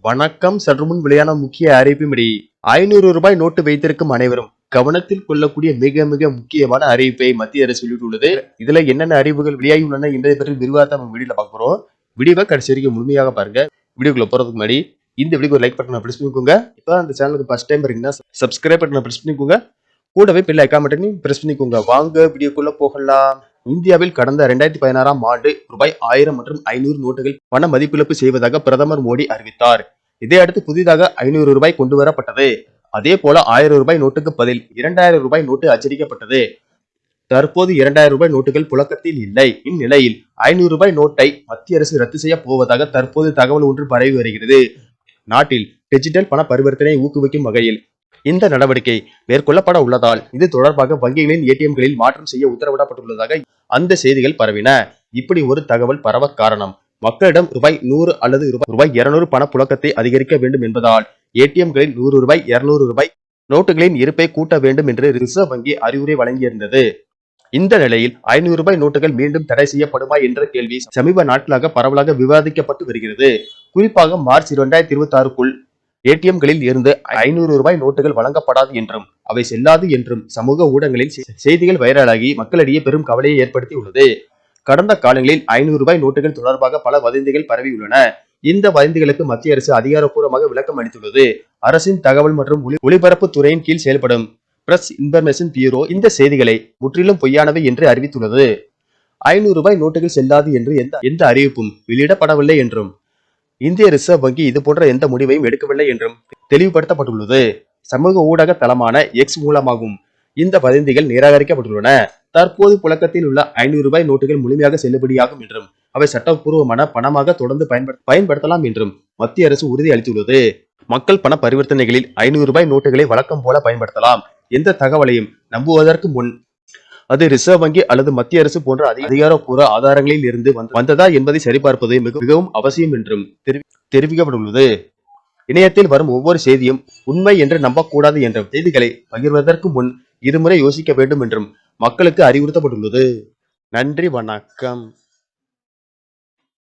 வணக்கம். சற்று முன் வெளியான முக்கிய அறிவிப்பின்படி 500 ரூபாய் நோட்டு வைத்திருக்கும் அனைவரும் கவனத்தில் கொள்ளக்கூடிய மிக மிக முக்கியமான அறிவிப்பை மத்திய அரசு வெளியிட்டுள்ளது. இதுல என்னென்ன அறிவுகள் வெளியாகி உள்ளன என்பதை பற்றி விரிவாக நம்ம வீடியோல பார்க்க போறோம். வீடியோவை கடைசி வரைக்கும் முழுமையாக பாருங்க. வீடியோக்குள்ள போறதுக்கு முன்னாடி இந்த வீடியோக்கு ஒரு லைக் பட்டனை பிரஸ் பண்ணிக்கோங்க. இப்போ அந்த சேனலுக்கு ஃபர்ஸ்ட் டைம் இருக்கீங்கன்னா சப்ஸ்கிரைப் பட்டனை பிரஸ் பண்ணிக்கோங்க. கூடவே பெல் ஐகான் பட்டனையும் பிரஸ் பண்ணிக்கோங்க. வாங்க வீடியோக்குள்ள போகலாம். இந்தியாவில் கடந்த 2016ஆம் ஆண்டு ரூபாய் 1000 மற்றும் 500 நோட்டுகள் பண மதிப்பிழப்பு செய்வதாக பிரதமர் மோடி அறிவித்தார். இதையடுத்து புதிதாக 500 ரூபாய் கொண்டு வரப்பட்டது. அதே போல 1000 ரூபாய் நோட்டுக்கு பதில் 2000 ரூபாய் நோட்டு அச்சடிக்கப்பட்டது. தற்போது 2000 ரூபாய் நோட்டுகள் புழக்கத்தில் இல்லை. இந்நிலையில் 500 ரூபாய் நோட்டை மத்திய அரசு ரத்து செய்ய போவதாக தற்போது தகவல் ஒன்று பரவி வருகிறது. நாட்டில் டிஜிட்டல் பண பரிவர்த்தனை ஊக்குவிக்கும் வகையில் இந்த நடவடிக்கை மேற்கொள்ளப்பட உள்ளதால் இது தொடர்பாக வங்கிகளின் ஏடிஎம்களில் மாற்றம் செய்ய உத்தரவிடப்பட்டுள்ளதாக அந்த செய்திகள் பரவின. இப்படி ஒரு தகவல் பரவ காரணம் மக்களிடம் ரூபாய் 100 அல்லது ரூபாய் 200 பண புழக்கத்தை அதிகரிக்க வேண்டும் என்பதால் ஏடிஎம்களில் 100 ரூபாய் 200 ரூபாய் நோட்டுகளின் இருப்பை கூட்ட வேண்டும் என்று ரிசர்வ் வங்கி அறிவுரை வழங்கியிருந்தது. இந்த நிலையில் 500 ரூபாய் நோட்டுகள் மீண்டும் தடை செய்யப்படுமா என்ற கேள்வி சமீப நாட்களாக பரவலாக விவாதிக்கப்பட்டு வருகிறது. குறிப்பாக மார்ச் 2026க்குள் ஏடிஎம்களில் இருந்து 500 ரூபாய் நோட்டுகள் வழங்கப்படாது என்றும் அவை செல்லாது என்றும் சமூக ஊடகங்களில் செய்திகள் வைரலாகி மக்களிடையே பெரும் கவலையை ஏற்படுத்தி உள்ளது. கடந்த காலங்களில் 500 ரூபாய் நோட்டுகள் தொடர்பாக பல வதந்திகள் பரவியுள்ளன. இந்த வதந்திகளுக்கு மத்திய அரசு அதிகாரப்பூர்வமாக விளக்கம் அளித்துள்ளது. அரசின் தகவல் மற்றும் ஒலிபரப்பு துறையின் கீழ் செயல்படும் பிரஸ் இன்ஃபர்மேஷன் பியூரோ இந்த செய்திகளை முற்றிலும் பொய்யானவை என்று அறிவித்துள்ளது. 500 ரூபாய் நோட்டுகள் செல்லாது என்று எந்த அறிவிப்பும் வெளியிடப்படவில்லை என்றும் இந்திய ரிசர்வ் வங்கி இது போன்ற எந்த முடிவையும் எடுக்கவில்லை என்றும் தெளிவுபடுத்தப்பட்டுள்ளது. சமூக ஊடக தளமான எக்ஸ் மூலமாகவும் இந்த வதந்திகள் நிராகரிக்கப்பட்டுள்ளன. தற்போது புழக்கத்தில் உள்ள 500 ரூபாய் நோட்டுகள் முழுமையாக செல்லுபடியாகும் என்றும் அவை சட்டப்பூர்வமான பணமாக தொடர்ந்து பயன்படுத்தலாம் என்றும் மத்திய அரசு உறுதி அளித்துள்ளது. மக்கள் பண பரிவர்த்தனைகளில் 500 ரூபாய் நோட்டுகளை வழக்கம் போல பயன்படுத்தலாம். எந்த தகவலையும் நம்புவதற்கு முன் அது ரிசர்வ் வங்கி அல்லது மத்திய அரசு போன்ற அதிகாரப்பூர்வ ஆதாரங்களில் இருந்து வந்ததா என்பதை சரிபார்ப்பது மிகவும் அவசியம் என்றும் தெரிவிக்கப்பட்டுள்ளது. இணையத்தில் வரும் ஒவ்வொரு செய்தியும் உண்மை என்று நம்பக்கூடாது என்றும் செய்திகளை பகிர்வதற்கு முன் இருமுறை யோசிக்க வேண்டும் என்றும் மக்களுக்கு அறிவுறுத்தப்பட்டுள்ளது. நன்றி, வணக்கம்.